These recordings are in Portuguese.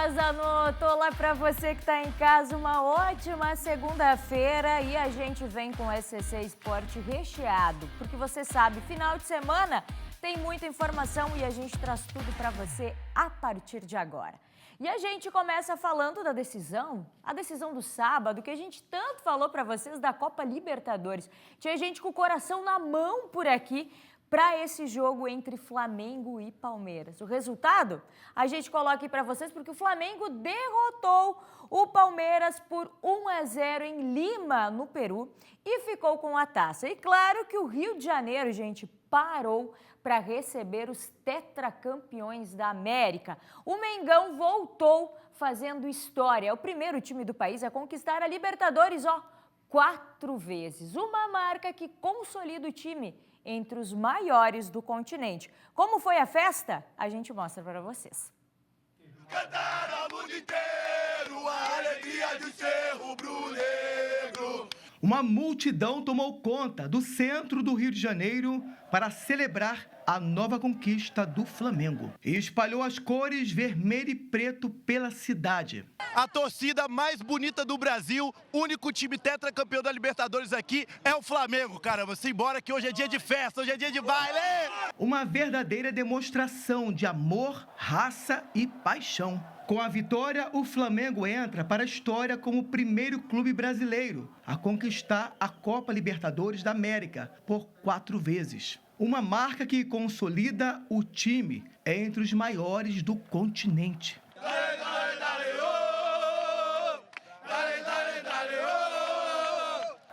Olá, Zanotto! Olá para você que está em casa, uma ótima segunda-feira e a gente vem com o SCC Esporte recheado, porque você sabe, final de semana tem muita informação e a gente traz tudo para você a partir de agora. E a gente começa falando da decisão, a decisão do sábado, que a gente tanto falou para vocês da Copa Libertadores. Tinha gente com o coração na mão por aqui para esse jogo entre Flamengo e Palmeiras. O resultado a gente coloca aqui para vocês porque o Flamengo derrotou o Palmeiras por 1-0 em Lima, no Peru, e ficou com a taça. E claro que o Rio de Janeiro, gente, parou para receber os tetracampeões da América. O Mengão voltou fazendo história. É o primeiro time do país a conquistar a Libertadores, 4 vezes. Uma marca que consolida o time entre os maiores do continente. Como foi a festa? A gente mostra para vocês. Cantar o mundo inteiro, a alegria de ser rubro-negro. Uma multidão tomou conta do centro do Rio de Janeiro para celebrar a nova conquista do Flamengo. E espalhou as cores vermelho e preto pela cidade. A torcida mais bonita do Brasil, único time tetracampeão da Libertadores aqui, é o Flamengo, caramba. Simbora que hoje é dia de festa, hoje é dia de baile! Uma verdadeira demonstração de amor, raça e paixão. Com a vitória, o Flamengo entra para a história como o primeiro clube brasileiro a conquistar a Copa Libertadores da América por 4 vezes. Uma marca que consolida o time entre os maiores do continente.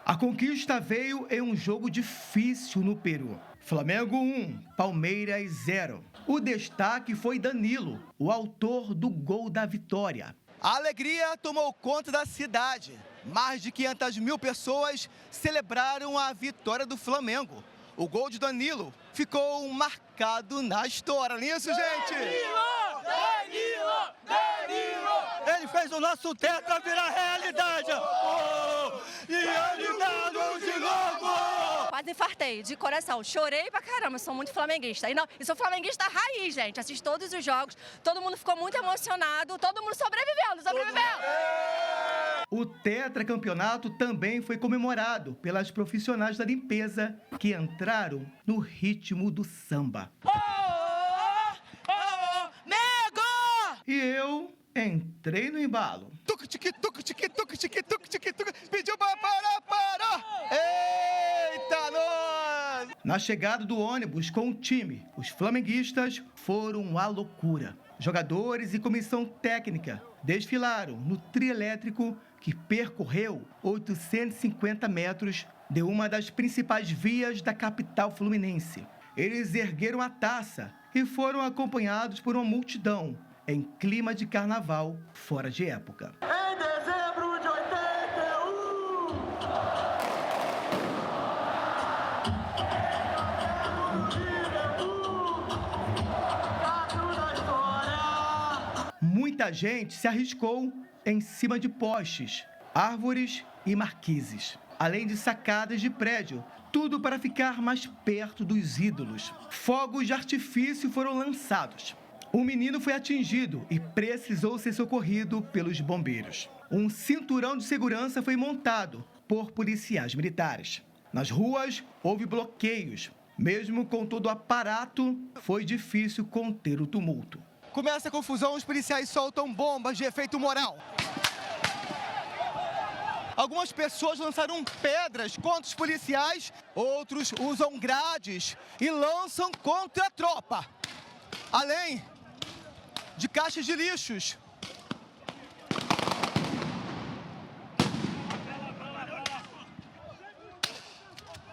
A conquista veio em um jogo difícil no Peru. Flamengo 1, Palmeiras 0. O destaque foi Danilo, o autor do gol da vitória. A alegria tomou conta da cidade. Mais de 500 mil pessoas celebraram a vitória do Flamengo. O gol de Danilo ficou marcado na história, não é isso, gente? Danilo! Ele fez o nosso tetra virar realidade. E ele dá gol de novo! Quase infartei, de coração. Chorei pra caramba, sou muito flamenguista. E sou flamenguista raiz, gente. Assisto todos os jogos, todo mundo ficou muito emocionado, todo mundo sobreviveu! O tetracampeonato também foi comemorado pelas profissionais da limpeza que entraram no ritmo do samba. Nego! E eu entrei no embalo. Tuc-tique, tuc-tique, tuc-tique, tuc-tique, tuc. Pediu pra parar! Eita, nós! Na chegada do ônibus com o time, os flamenguistas foram à loucura. Jogadores e comissão técnica desfilaram no trio elétrico que percorreu 850 metros de uma das principais vias da capital fluminense. Eles ergueram a taça e foram acompanhados por uma multidão em clima de carnaval fora de época. Em dezembro de 81! Muita gente se arriscou em cima de postes, árvores e marquises, além de sacadas de prédio, tudo para ficar mais perto dos ídolos. Fogos de artifício foram lançados. Um menino foi atingido e precisou ser socorrido pelos bombeiros. Um cinturão de segurança foi montado por policiais militares. Nas ruas, houve bloqueios. Mesmo com todo o aparato, foi difícil conter o tumulto. Começa a confusão, os policiais soltam bombas de efeito moral. Algumas pessoas lançaram pedras contra os policiais, outros usam grades e lançam contra a tropa. Além de caixas de lixos.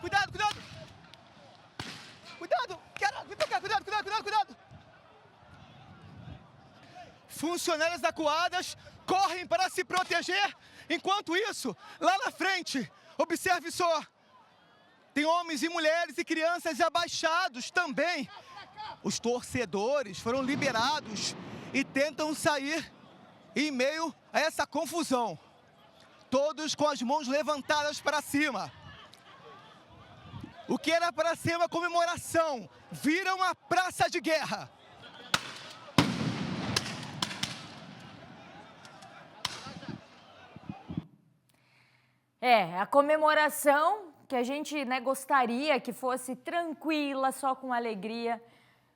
Cuidado! Cuidado! Vem pra cá, cuidado! Funcionárias acuadas correm para se proteger. Enquanto isso, lá na frente, observe só, tem homens e mulheres e crianças abaixados também. Os torcedores foram liberados e tentam sair em meio a essa confusão. Todos com as mãos levantadas para cima. O que era para ser uma comemoração vira uma praça de guerra. A comemoração que a gente, né, gostaria que fosse tranquila, só com alegria.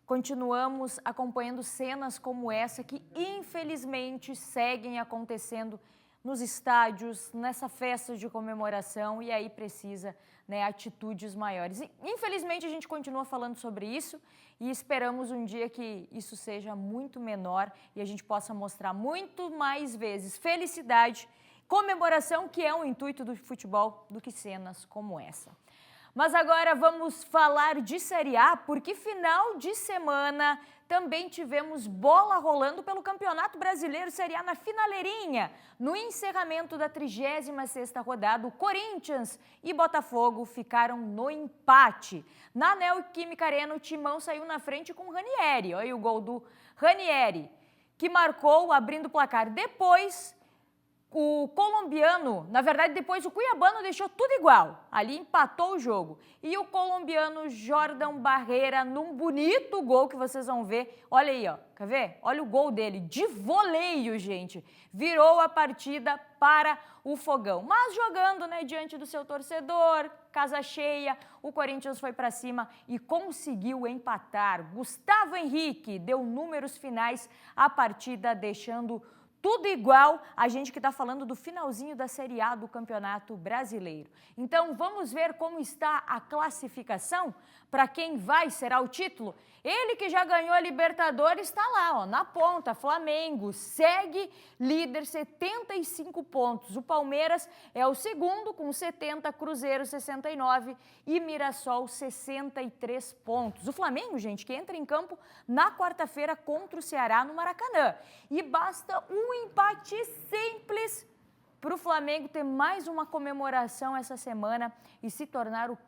Continuamos acompanhando cenas como essa que, infelizmente, seguem acontecendo nos estádios, nessa festa de comemoração, e aí precisa, né, atitudes maiores. E, infelizmente, a gente continua falando sobre isso e esperamos um dia que isso seja muito menor e a gente possa mostrar muito mais vezes felicidade, comemoração, que é o intuito do futebol, do que cenas como essa. Mas agora vamos falar de Série A, porque final de semana também tivemos bola rolando pelo Campeonato Brasileiro Série A na finaleirinha. No encerramento da 36ª rodada, o Corinthians e Botafogo ficaram no empate. Na Neoquímica Arena, o Timão saiu na frente com o Ranieri. Olha o gol do Ranieri, que marcou abrindo o placar. Depois, o colombiano, na verdade, depois o cuiabano deixou tudo igual. Ali empatou o jogo. E o colombiano Jordan Barreira, num bonito gol que vocês vão ver. Olha aí, ó. Quer ver? Olha o gol dele, de voleio, gente. Virou a partida para o Fogão. Mas jogando, né, diante do seu torcedor, casa cheia, o Corinthians foi para cima e conseguiu empatar. Gustavo Henrique deu números finais à partida, deixando tudo igual, a gente que está falando do finalzinho da Série A do Campeonato Brasileiro. Então, vamos ver como está a classificação para quem vai será o título. Ele que já ganhou a Libertadores está lá, ó, na ponta. Flamengo segue líder, 75 pontos. O Palmeiras é o segundo com 70, Cruzeiro 69 e Mirassol 63 pontos. O Flamengo, gente, que entra em campo na quarta-feira contra o Ceará no Maracanã. E basta um empate simples para o Flamengo ter mais uma comemoração essa semana e se tornar o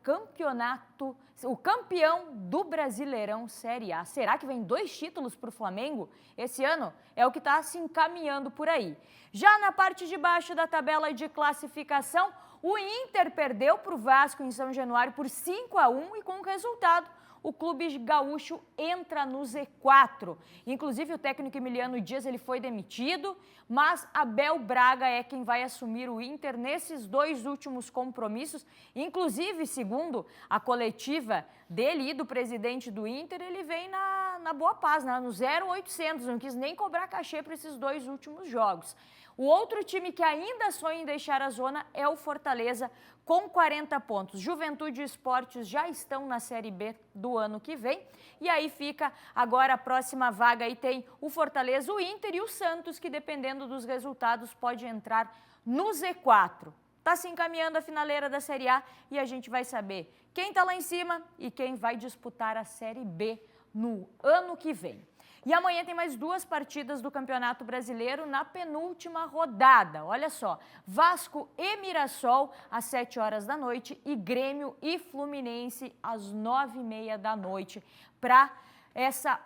campeão do Brasileirão Série A. Será que vem 2 títulos para o Flamengo esse ano? É o que está se encaminhando por aí. Já na parte de baixo da tabela de classificação, o Inter perdeu para o Vasco em São Januário por 5-1 e com o resultado, o clube gaúcho entra no Z4. Inclusive, o técnico Emiliano Dias ele foi demitido, mas Abel Braga é quem vai assumir o Inter nesses 2 últimos compromissos. Inclusive, segundo a coletiva dele e do presidente do Inter, ele vem na boa paz, né? No 0,800, não quis nem cobrar cachê para esses 2 últimos jogos. O outro time que ainda sonha em deixar a zona é o Fortaleza, com 40 pontos. Juventude e Esportes já estão na Série B do ano que vem. E aí fica agora a próxima vaga. Aí tem o Fortaleza, o Inter e o Santos, que dependendo dos resultados pode entrar no Z4. Está se encaminhando a finaleira da Série A e a gente vai saber quem está lá em cima e quem vai disputar a Série B no ano que vem. E amanhã tem mais 2 partidas do Campeonato Brasileiro na penúltima rodada. Olha só, Vasco e Mirassol às 7 horas da noite e Grêmio e Fluminense às 9h30 da noite para essa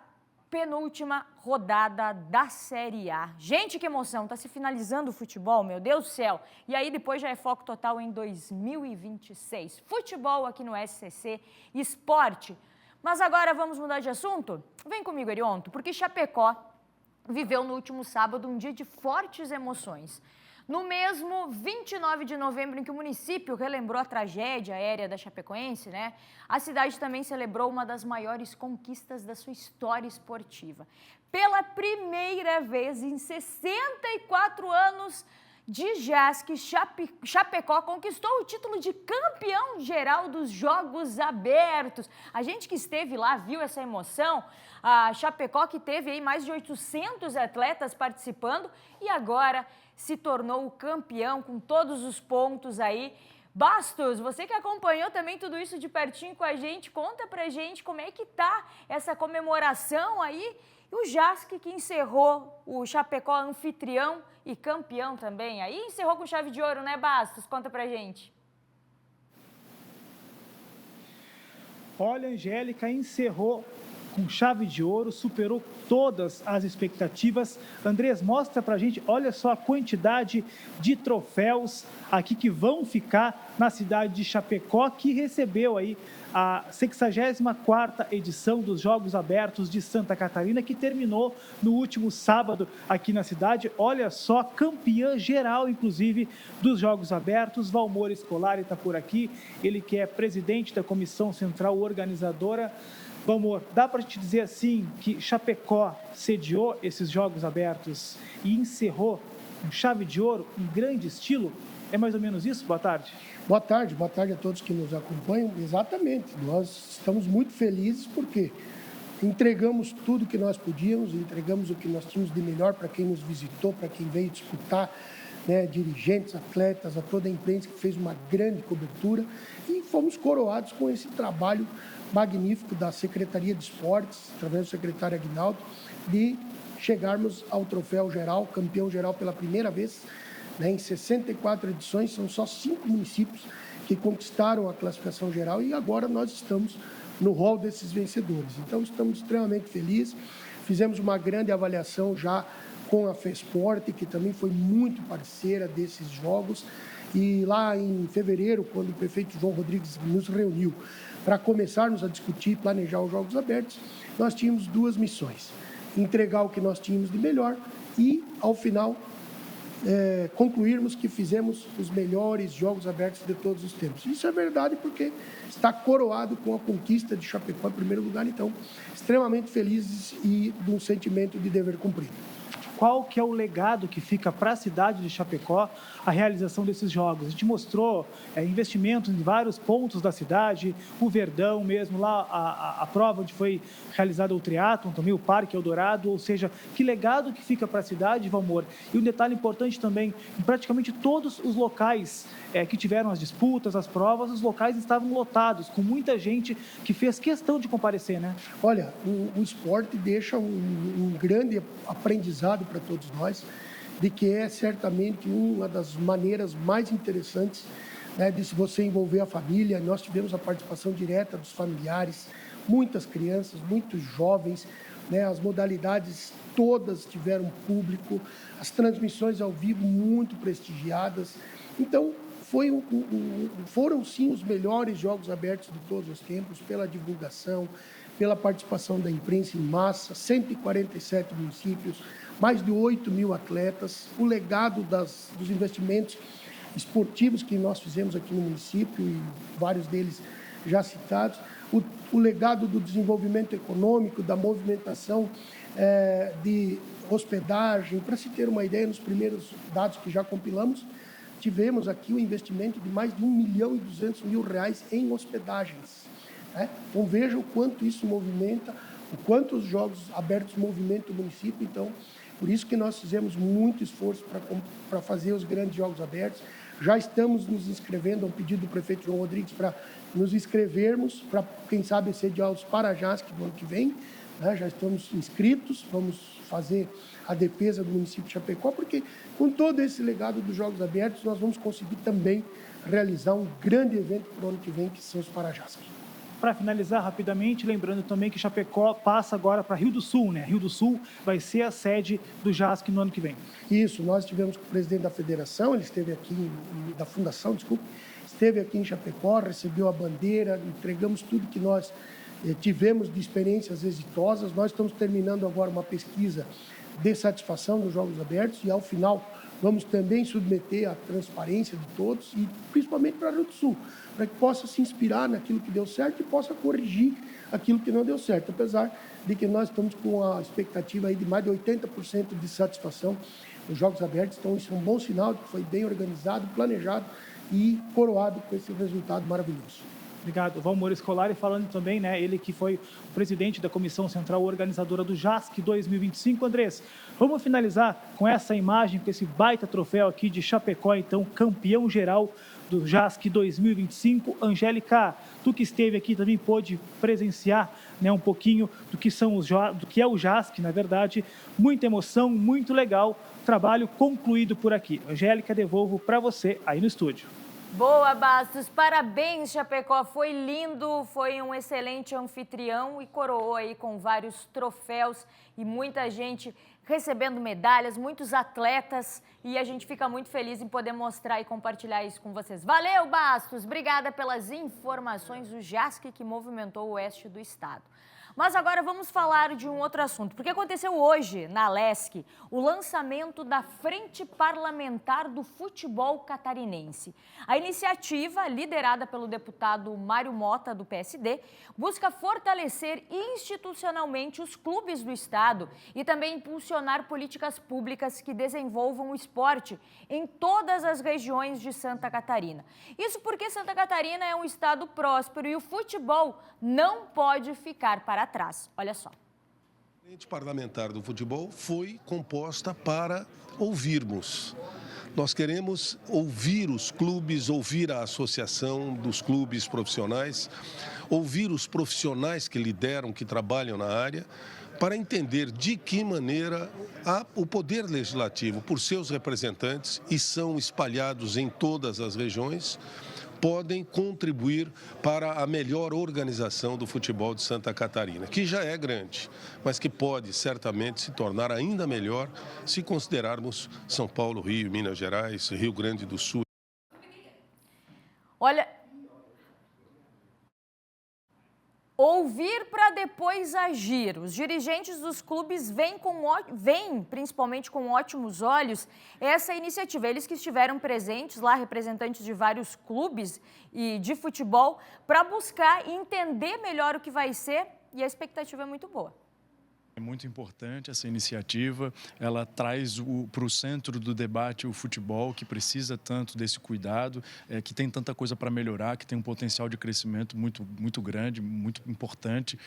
penúltima rodada da Série A. Gente, que emoção, tá se finalizando o futebol, meu Deus do céu. E aí depois já é foco total em 2026. Futebol aqui no SCC, esporte. Mas agora vamos mudar de assunto? Vem comigo, Erionto, porque Chapecó viveu no último sábado um dia de fortes emoções. No mesmo 29 de novembro, em que o município relembrou a tragédia aérea da Chapecoense, né? A cidade também celebrou uma das maiores conquistas da sua história esportiva. Pela primeira vez em 64 anos de JASC, Chapecó conquistou o título de campeão geral dos Jogos Abertos. A gente que esteve lá viu essa emoção. A Chapecó que teve aí mais de 800 atletas participando e agora se tornou o campeão com todos os pontos aí. Bastos, você que acompanhou também tudo isso de pertinho com a gente, conta pra gente como é que tá essa comemoração aí. E o JASC que encerrou o Chapecó anfitrião e campeão também. Aí encerrou com chave de ouro, né, Bastos? Conta pra gente. Olha, Angélica, encerrou com chave de ouro, superou todas as expectativas. Andrés, mostra pra gente, olha só a quantidade de troféus aqui que vão ficar na cidade de Chapecó, que recebeu aí a 64ª edição dos Jogos Abertos de Santa Catarina, que terminou no último sábado aqui na cidade. Olha só, campeã geral, inclusive, dos Jogos Abertos. Valmor Scolari está por aqui, ele que é presidente da Comissão Central Organizadora. Valmor, dá para te dizer assim que Chapecó sediou esses Jogos Abertos e encerrou com chave de ouro, em grande estilo? É mais ou menos isso? Boa tarde. Boa tarde a todos que nos acompanham. Exatamente, nós estamos muito felizes porque entregamos tudo que nós podíamos, entregamos o que nós tínhamos de melhor para quem nos visitou, para quem veio disputar, né, dirigentes, atletas, a toda a imprensa que fez uma grande cobertura e fomos coroados com esse trabalho magnífico da Secretaria de Esportes, através do secretário Aguinaldo, de chegarmos ao troféu geral, campeão geral pela primeira vez. Em 64 edições, são só 5 municípios que conquistaram a classificação geral e agora nós estamos no rol desses vencedores. Então, estamos extremamente felizes. Fizemos uma grande avaliação já com a FESPORT, que também foi muito parceira desses jogos. E lá em fevereiro, quando o prefeito João Rodrigues nos reuniu para começarmos a discutir e planejar os Jogos Abertos, nós tínhamos 2 missões: entregar o que nós tínhamos de melhor e, ao final, concluirmos que fizemos os melhores Jogos Abertos de todos os tempos. Isso é verdade porque está coroado com a conquista de Chapecó em primeiro lugar, então, extremamente felizes e de um sentimento de dever cumprido. Qual que é o legado que fica para a cidade de Chapecó a realização desses jogos? A gente mostrou investimentos em vários pontos da cidade, o Verdão mesmo, lá a prova onde foi realizado o triatlon, também o Parque Eldorado, ou seja, que legado que fica para a cidade, Valmor? E um detalhe importante também, em praticamente todos os locais que tiveram as disputas, as provas, os locais estavam lotados, com muita gente que fez questão de comparecer, né? Olha, o esporte deixa um grande aprendizado para todos nós, de que é certamente uma das maneiras mais interessantes, né, de se você envolver a família. Nós tivemos a participação direta dos familiares, muitas crianças, muitos jovens, né, as modalidades todas tiveram público, as transmissões ao vivo muito prestigiadas. Então, foram sim os melhores Jogos Abertos de todos os tempos, pela divulgação, pela participação da imprensa em massa, 147 municípios, mais de 8.000 atletas, o legado dos investimentos esportivos que nós fizemos aqui no município, e vários deles já citados, o legado do desenvolvimento econômico, da movimentação de hospedagem. Para se ter uma ideia, nos primeiros dados que já compilamos, tivemos aqui um investimento de mais de R$1.200.000 em hospedagens. Então, veja o quanto isso movimenta, o quanto os Jogos Abertos movimentam o município. Então, por isso que nós fizemos muito esforço para fazer os grandes Jogos Abertos. Já estamos nos inscrevendo, ao pedido do prefeito João Rodrigues, para nos inscrevermos, para, quem sabe, sediar os Parajás no ano que vem. Já estamos inscritos, vamos fazer a defesa do município de Chapecó, porque com todo esse legado dos Jogos Abertos, nós vamos conseguir também realizar um grande evento para o ano que vem, que são os Parajás. Para finalizar rapidamente, lembrando também que Chapecó passa agora para Rio do Sul, né? Rio do Sul vai ser a sede do JASC no ano que vem. Isso, nós estivemos com o presidente da federação, ele esteve aqui, da fundação, desculpe, esteve aqui em Chapecó, recebeu a bandeira, entregamos tudo que nós tivemos de experiências exitosas. Nós estamos terminando agora uma pesquisa de satisfação dos Jogos Abertos e, ao final, vamos também submeter à transparência de todos e, principalmente, para Rio do Sul, para que possa se inspirar naquilo que deu certo e possa corrigir aquilo que não deu certo, apesar de que nós estamos com a expectativa aí de mais de 80% de satisfação nos Jogos Abertos. Então, isso é um bom sinal de que foi bem organizado, planejado e coroado com esse resultado maravilhoso. Obrigado. Valmor Scolari falando também, né? Ele que foi o presidente da Comissão Central Organizadora do JASC 2025. Andrés, vamos finalizar com essa imagem, com esse baita troféu aqui de Chapecó, então, campeão geral do JASC 2025. Angélica, tu que esteve aqui também pôde presenciar, né, um pouquinho do que é o JASC, na verdade. Muita emoção, muito legal. Trabalho concluído por aqui. Angélica, devolvo para você aí no estúdio. Boa, Bastos. Parabéns, Chapecó. Foi lindo, foi um excelente anfitrião e coroou aí com vários troféus e muita gente recebendo medalhas, muitos atletas, e a gente fica muito feliz em poder mostrar e compartilhar isso com vocês. Valeu, Bastos. Obrigada pelas informações. O JASC que movimentou o oeste do estado. Mas agora vamos falar de um outro assunto, porque aconteceu hoje, na Alesc, o lançamento da Frente Parlamentar do Futebol Catarinense. A iniciativa, liderada pelo deputado Mário Mota, do PSD, busca fortalecer institucionalmente os clubes do estado e também impulsionar políticas públicas que desenvolvam o esporte em todas as regiões de Santa Catarina. Isso porque Santa Catarina é um estado próspero e o futebol não pode ficar para trás. Olha só. A Frente Parlamentar do Futebol foi composta para ouvirmos. Nós queremos ouvir os clubes, ouvir a associação dos clubes profissionais, ouvir os profissionais que lideram, que trabalham na área, para entender de que maneira o Poder Legislativo, por seus representantes, e são espalhados em todas as regiões, podem contribuir para a melhor organização do futebol de Santa Catarina, que já é grande, mas que pode certamente se tornar ainda melhor se considerarmos São Paulo, Rio, Minas Gerais, Rio Grande do Sul. Olha, ouvir para depois agir. Os dirigentes dos clubes veem principalmente com ótimos olhos essa iniciativa. Eles que estiveram presentes lá, representantes de vários clubes e de futebol, para buscar entender melhor o que vai ser, e a expectativa é muito boa. É muito importante essa iniciativa, ela traz para o centro do debate o futebol, que precisa tanto desse cuidado, que tem tanta coisa para melhorar, que tem um potencial de crescimento muito grande, muito importante.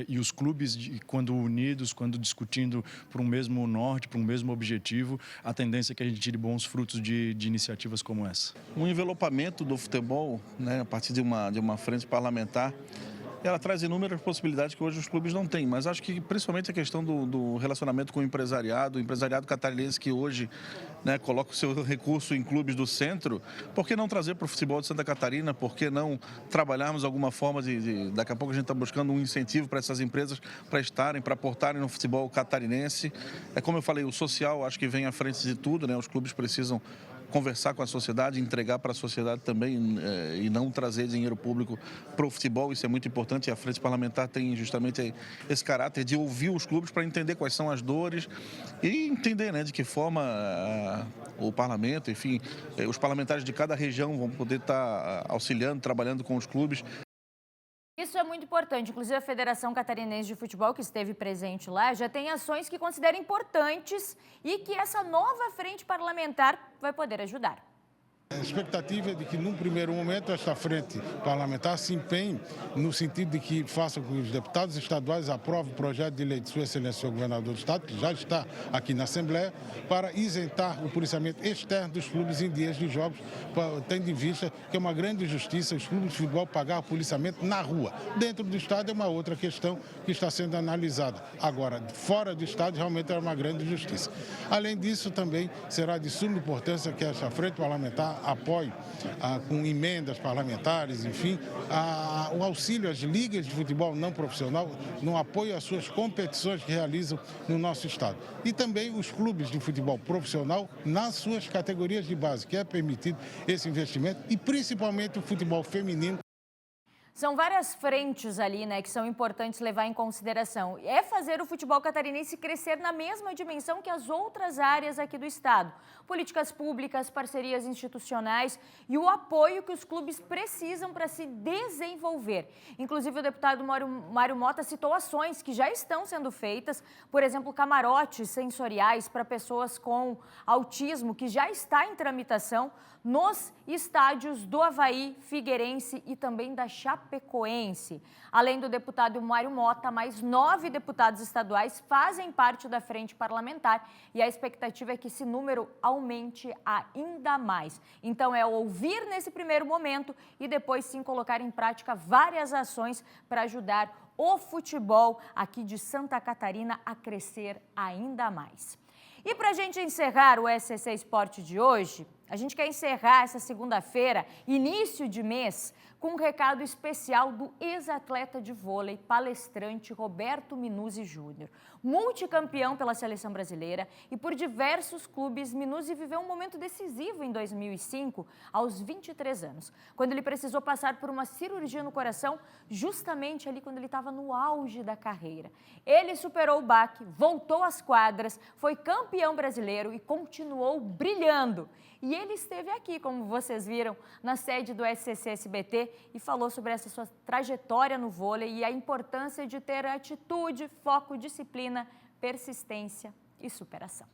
E os clubes, quando unidos, quando discutindo para um mesmo norte, para um mesmo objetivo, a tendência é que a gente tire bons frutos de iniciativas como essa. Um envelopamento do futebol, né, a partir de uma frente parlamentar, ela traz inúmeras possibilidades que hoje os clubes não têm, mas acho que principalmente a questão do relacionamento com o empresariado catarinense que hoje, né, coloca o seu recurso em clubes do centro. Por que não trazer para o futebol de Santa Catarina? Por que não trabalharmos alguma forma daqui a pouco a gente está buscando um incentivo para essas empresas para aportarem no futebol catarinense. Como eu falei, o social acho que vem à frente de tudo, né? Os clubes precisam conversar com a sociedade, entregar para a sociedade também e não trazer dinheiro público para o futebol. Isso é muito importante e a Frente Parlamentar tem justamente esse caráter de ouvir os clubes para entender quais são as dores e entender, né, de que forma o parlamento, enfim, os parlamentares de cada região vão poder estar auxiliando, trabalhando com os clubes. Isso é muito importante. Inclusive, a Federação Catarinense de Futebol, que esteve presente lá, já tem ações que considera importantes e que essa nova frente parlamentar vai poder ajudar. A expectativa é de que, num primeiro momento, esta frente parlamentar se empenhe no sentido de que faça com que os deputados estaduais aprovem o projeto de lei de Sua Excelência o Governador do Estado, que já está aqui na Assembleia, para isentar o policiamento externo dos clubes em dias de jogos, tendo em vista que é uma grande injustiça os clubes de futebol pagar o policiamento na rua. Dentro do Estado é uma outra questão que está sendo analisada. Agora, fora do Estado, realmente é uma grande injustiça. Além disso, também será de suma importância que esta frente parlamentar apoio com emendas parlamentares, enfim, o auxílio às ligas de futebol não profissional no apoio às suas competições que realizam no nosso estado. E também os clubes de futebol profissional nas suas categorias de base, que é permitido esse investimento, e principalmente o futebol feminino. São várias frentes ali, né, que são importantes levar em consideração. É fazer o futebol catarinense crescer na mesma dimensão que as outras áreas aqui do estado. Políticas públicas, parcerias institucionais e o apoio que os clubes precisam para se desenvolver. Inclusive, o deputado Mário Mota citou ações que já estão sendo feitas, por exemplo, camarotes sensoriais para pessoas com autismo, que já está em tramitação nos estádios do Avaí, Figueirense e também da Chapecoense. Além do deputado Mário Mota, mais 9 deputados estaduais fazem parte da frente parlamentar e a expectativa é que esse número aumente ainda mais. Então é ouvir nesse primeiro momento e depois sim colocar em prática várias ações para ajudar o futebol aqui de Santa Catarina a crescer ainda mais. E para a gente encerrar o SCC Esporte de hoje, A gente quer encerrar essa segunda-feira, início de mês, com um recado especial do ex-atleta de vôlei, palestrante Roberto Minuzzi Júnior. Multicampeão pela seleção brasileira e por diversos clubes, Minuzzi viveu um momento decisivo em 2005, aos 23 anos, quando ele precisou passar por uma cirurgia no coração, justamente ali quando ele estava no auge da carreira. Ele superou o baque, voltou às quadras, foi campeão brasileiro e continuou brilhando. E ele esteve aqui, como vocês viram, na sede do SCC-SBT e falou sobre essa sua trajetória no vôlei e a importância de ter atitude, foco, disciplina, persistência e superação.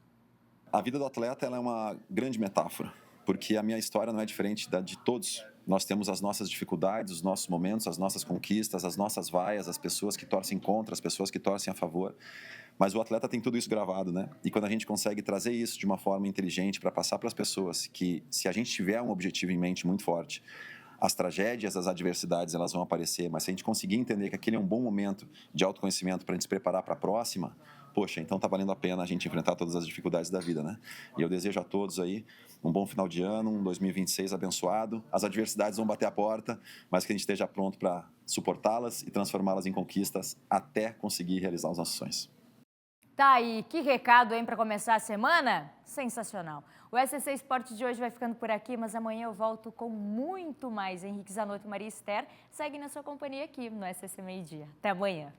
A vida do atleta ela é uma grande metáfora, porque a minha história não é diferente da de todos. Nós temos as nossas dificuldades, os nossos momentos, as nossas conquistas, as nossas vaias, as pessoas que torcem contra, as pessoas que torcem a favor. Mas o atleta tem tudo isso gravado, né? E quando a gente consegue trazer isso de uma forma inteligente para passar para as pessoas que, se a gente tiver um objetivo em mente muito forte, as tragédias, as adversidades, elas vão aparecer, mas se a gente conseguir entender que aquele é um bom momento de autoconhecimento para a gente se preparar para a próxima, poxa, então tá valendo a pena a gente enfrentar todas as dificuldades da vida, né? E eu desejo a todos aí um bom final de ano, um 2026 abençoado. As adversidades vão bater a porta, mas que a gente esteja pronto para suportá-las e transformá-las em conquistas até conseguir realizar os nossos sonhos. Tá aí, que recado, hein, para começar a semana? Sensacional. O SCC Esporte de hoje vai ficando por aqui, mas amanhã eu volto com muito mais. Henrique Zanotto e Maria Esther seguem na sua companhia aqui no SCC Meio Dia. Até amanhã.